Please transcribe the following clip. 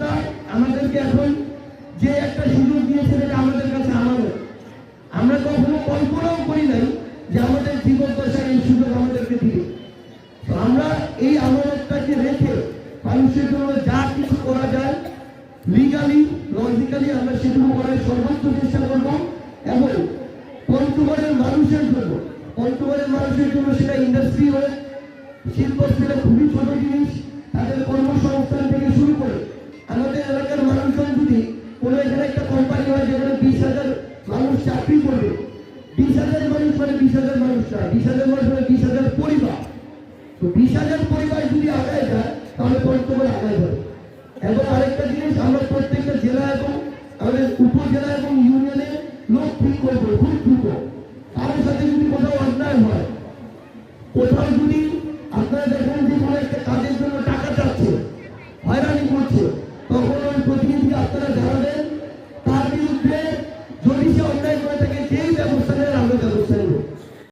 নেতা আমাদেরকে এখন যে একটা সুযোগ দিয়েছে এটা আমাদের কাছে আমাদের, আমরা কখনো কল্পনাও করি নাই যে আমাদের জীবদ্দশায় এই সুযোগ আমাদেরকে দিবে। তো আমরা এই আমানতটাকে রেখে মানুষের জন্য যা কিছু করা যায় লিগালি লজিক্যালি আমরা সেগুলো করার সর্বোচ্চ চেষ্টা করব। এবং পঞ্চগড়ের মানুষের জন্য, পঞ্চগড়ের মানুষের জন্য সেটা ইন্ডাস্ট্রি হোক, শিল্প সেটা খুবই ছোট জিনিস, তাদের কর্মসংস্থান থেকে শুরু করে আমাদের এলাকার মানুষজন যদি কোনো এখানে একটা কোম্পানি হয় যেখানে 20,000 মানুষ চাকরি করবে, 20,000 মানুষ মানে 20,000 মানুষ না, 20,000 মানুষ মানে 20,000 পরিবার। তো 20,000 পরিবার যদি আগায় যায় তাহলে পঞ্চগড় আগায় যাবে। এবং আরেকটা জিনিস, আমরা প্রত্যেকটা জেলা এবং আমাদের উপজেলা এবং ইউনিয়নে লোক ঠিক করবো খুব দ্রুত। কারোর সাথে যদি কোথাও অন্যায় হয়, কোথাও যদি আপনারা দেখেন যে কোনো একটা কাজের জন্য টাকা চাচ্ছে, হয়রানি করছে, তখন ওই প্রতিনিধিকে আপনারা জানাবেন, তার বিরুদ্ধে